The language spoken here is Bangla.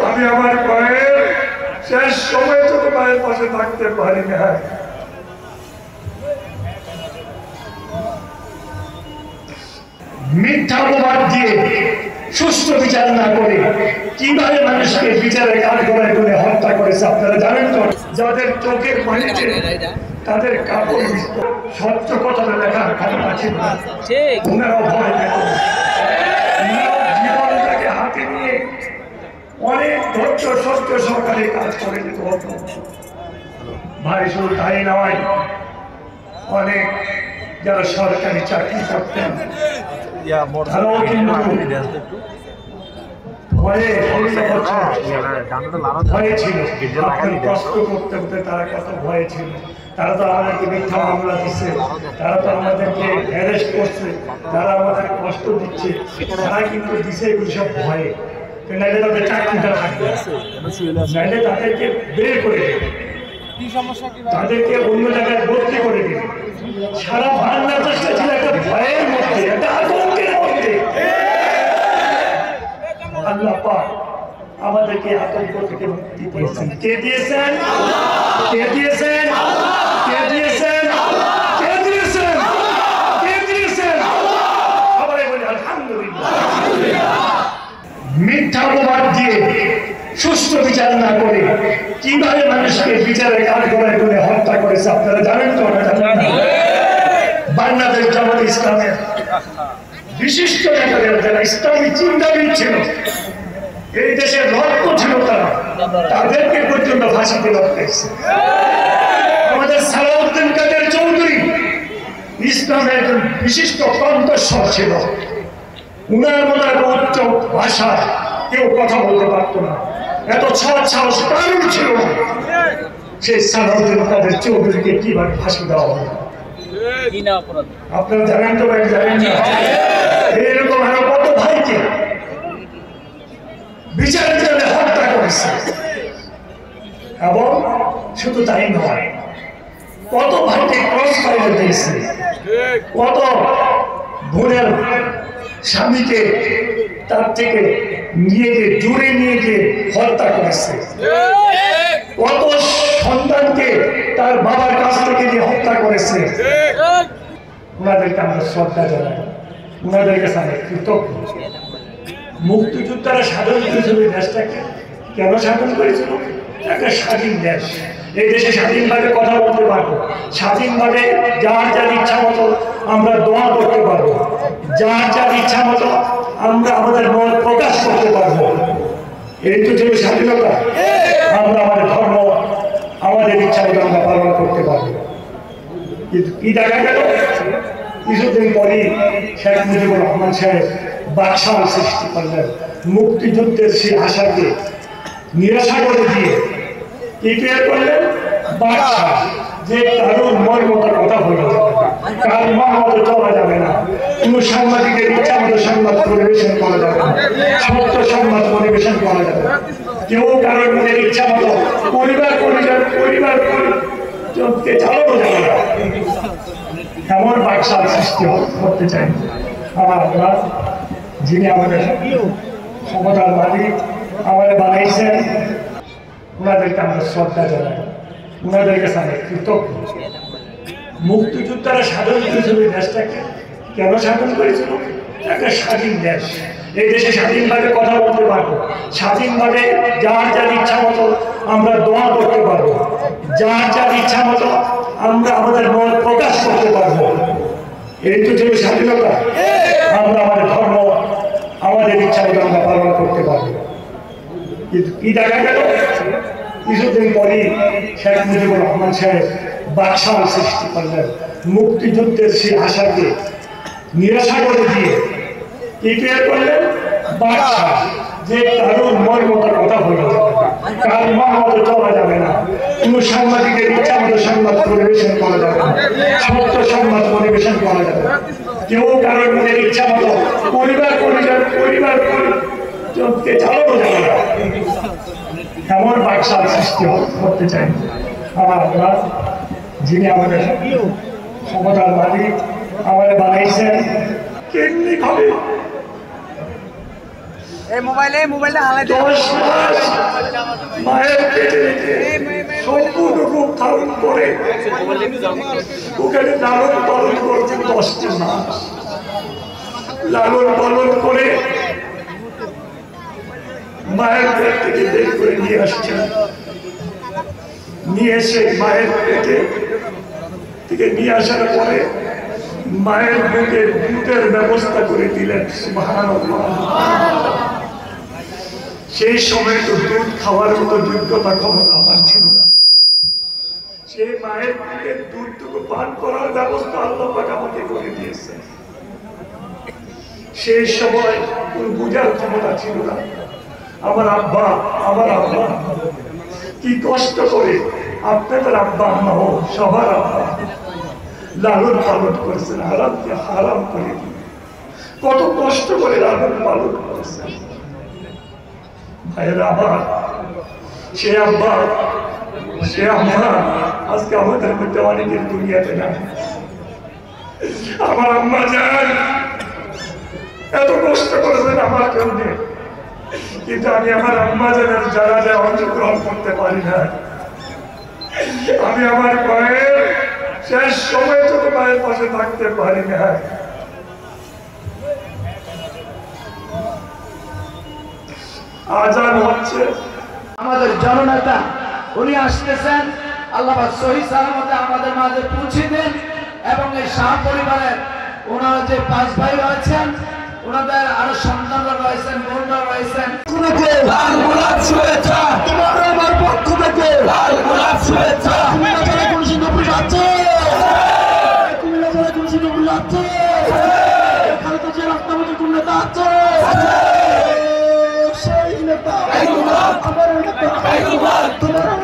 আমি আমার মায়ের শেষ সময় তো মায়ের পাশে থাকতে পারি না। মিথ্যা অপবাদ দিয়ে সুষ্ঠু বিচার না করে কিভাবে মানুষকে বিচারে কাঠগড়ায় করে হত্যা করেছে আপনারা জানেন তো? যাদের চোখের পানিতে তাদের কাপড় সত্য কথাটা লেখার ক্ষমতা ছিল না, ওনারাও ভয় পেত। জীবনটাকে হাতে নিয়ে অনেক ধৈর্য সত্য সহকারে কাজ করে যেতে হতো। ভাই শুধু তাই নয়, অনেক যারা সরকারি চাকরি করতেন তারাও কিন্তু ভয়ে ছিল, কষ্ট করতে করতে তারা কত ভয়ে ছিল। তারা তো আমাদেরকে মিথ্যা মামলা দিচ্ছে, তারা তো আমাদেরকে অ্যারেস্ট করছে, তারা আমাদের কষ্ট দিচ্ছে, তারা কিন্তু দিচ্ছে এগুলো সব ভয়ে। নাইলে তাদের চাকরিটা থাকবে, নাইলে তাদেরকে বের করে দেবে, তাদেরকে অন্য জায়গায় ভর্তি করে দেবে। সারা বাংলাদেশটা ছিল একটা ভয়ের মধ্যে, একটা আতঙ্কের মধ্যে। আল্লাহ পাক আমাদেরকে আতঙ্ক থেকে মুক্তি দিয়েছেন। কে দিয়েছেন? কে দিয়েছেন? কে দিয়েছেন? কে দিয়েছেন? কে দিয়েছেন? সবাই বলি আলহামদুলিল্লাহ। মিথ্যা অপবাদ দিয়ে সুষ্ঠু বিচার না করে কিভাবে মানুষকে বিচারে কাঠগড়ায় করে হত্যা করেছে আপনারা জানেন তো? বাংলাদেশ জামাত ইসলামের বিশিষ্ট নেতাদের যারা ইসলামী চিন্তাবিদ ছিল, এই দেশের রক্ত ছিল, তারা তাদেরকে পর্যন্ত ফাঁসিতে লটকাইছে। আমাদের সালাউদ্দিন কাদের চৌধুরী ইসলামের একজন বিশিষ্ট কণ্ঠস্বর ছিল। উনার মতো এত উচ্চ ভাষা কেউ কথা বলতে পারতো না, এত সাহস কারণ ছিল না। সেই সালাউদ্দিন কাদের চৌধুরীকে কিভাবে ফাঁসি দেওয়া হবে আপনারা জানেন তো? ভাই জানেন না? এরকম আরো কত ভাইকে বিচারের জন্য হত্যা করেছে। এবং শুধু তাই নয়, কত ভাইকে ক্রস ফায়ার দিয়েছে, কত বোনের স্বামীকে তার থেকে নিয়ে গিয়ে দূরে নিয়ে গিয়ে হত্যা করেছে, কত সন্তানকে তার বাবার কাছ থেকে নিয়ে হত্যা করেছে। ওনাদেরকে আমরা শ্রদ্ধা জানাই, ওনাদের কাছে আমরা কৃতজ্ঞ। মুক্তিযোদ্ধারা সাধন করেছিল দেশটাকে। কেন সাধন করেছিল? একটা স্বাধীন দেশ, এই দেশে স্বাধীনভাবে কথা বলতে পারবো, স্বাধীনভাবে যার যার ইচ্ছা মতো আমরা দোয়া করতে পারবো, যার যার ইচ্ছা মতো আমরা আমাদের মত প্রকাশ করতে পারবো। এই তো ছিল স্বাধীনতা। আমরা আমাদের ধর্ম আমাদের ইচ্ছা মতো আমরা পালন করতে পারবো। কি দেখা গেল? কিছুদিন পরই শেখ মুজিবুর রহমান সাহেব বাকশাল সৃষ্টি করলেন। মুক্তিযুদ্ধের সেই আশাকে নিরাশা করে দিয়ে কি তৈরি করলেন? বাকশাল, যে কারোর মন মতো কথা বলা যাবে না, কার মন মতো চলা যাবে না, কোনো সাংবাদিকের ইচ্ছা মতো সংবাদ পরিবেশন করা যাবে না, সত্য সংবাদ পরিবেশন করা যাবে না, কেউ কারোর মনের ইচ্ছা মতো পরিবার চলতে চালানো যাবে না। এমন বাকশাল সৃষ্টি করতে চাই আমার আল্লাহ, যিনি আমাদের ক্ষমতার মালিক, আমাদের বানাইছেন। ওনাদেরকে আমরা শ্রদ্ধা জানাই, ওনাদের কাছে আমরা কৃতজ্ঞ। মুক্তিযোদ্ধারা সাধন করেছিল দেশটাকে। কেন সাধন করেছিল? একটা স্বাধীন দেশ, এই দেশে স্বাধীনভাবে কথা বলতে পারবো, স্বাধীনভাবে যার যার ইচ্ছা মতো আমরা দোয়া করতে পারবো, যার যার ইচ্ছা মতো আমরা আমাদের মত প্রকাশ করতে পারবো। এই তো ছিল স্বাধীনতা। আমরা আমাদের ধর্ম আমাদের ইচ্ছা মতো আমরা পালন করতে পারবো। কি দেখা গেল? কিছুদিন পরই শেখ মুজিবুর রহমান সাহেব বাকশাল সৃষ্টি করলেন। মুক্তিযুদ্ধের সেই আশাকে নিরাশা করে দিয়ে কি তৈরি করলেন? বাকশাল, যে কারোর মন মতো কথা বলা যাবে না, কার মন মতো চলা যাবে না, কোনো সাংবাদিকের ইচ্ছা মতো সংবাদ পরিবেশন করা যাবে না, সত্য সংবাদ পরিবেশন করা যাবে না, কেউ কারোর মনের ইচ্ছা মতো পরিবার চলতে চালানো যাবে না। এমন বাকশাল সৃষ্টি করতে চাই আমার আল্লাহ, যিনি আমাদের ক্ষমতার মালিক, আমাদের বানাইছেন। কেমনি ভাবে এই মোবাইলটা হালাই 10 মাস মায়ের পেটে রেখে সম্পূর্ণ রূপ ধারণ করে ওখানে লালন পালন করছেন 10টি মাস লালন পালন করে মায়ের পেট থেকে বের করে নিয়ে আসছেন নিয়ে এসে মায়ের পেটে থেকে নিয়ে আসার পরে মায়ের বুকে দুধের ব্যবস্থা করে দিলেন সুবহানাল্লাহ। সেই সময় তো দুধ খাওয়ার মতো যোগ্যতা ক্ষমতা আমার ছিল না সেই মায়ের বুকে দুধটুকু পান করার ব্যবস্থা আল্লাহ পাক আমাকে করে দিয়েছেন সেই সময় কোন বুঝার ক্ষমতা ছিল না আমার আব্বা কি কষ্ট করে আপনাদের আব্বা আম্মা হোক সবার আব্বা লালন পালন করেছেন হারামকে হারাম করে দিয়ে কত কষ্ট করে লালন পালন করেছেন ভাইয়ের আবার সে আব্বা সে আম্মা আজকে আমাদের মধ্যে অনেকের দুনিয়াতে না আমার আম্মা যান এত কষ্ট করেছেন আমার জন্য কিন্তু আমি আমার আম্মা জানের যারা অংশগ্রহণ করতে পারি না আমি আমার মায়ের শেষ সময় ছোট মায়ের পাশে থাকতে পারি না আজান হচ্ছে আমাদের জননেতা উনি আসতেছেন আল্লাহ পাক সহি সালামতে আমাদের মাঝে পৌঁছে দেন এবং এই শাহ পরিবারের ওনারা যে 5 ভাই রয়েছেন ওনাদের আরো সন্তানরা রয়েছেন বোনরা রয়েছেন লাল গোলাপ শুভেচ্ছা তোমার আমার পক্ষ থেকে লাল গোলাপ শুভেচ্ছা কুমিল্লা জেলা কৃষি নপুর যাচ্ছে কুমিল্লা জেলা কৃষি নপুর যাচ্ছে খালতা জেলা রাস্তামতো কোন নেতা আছে সেই নেতা আমার নেতা তোমার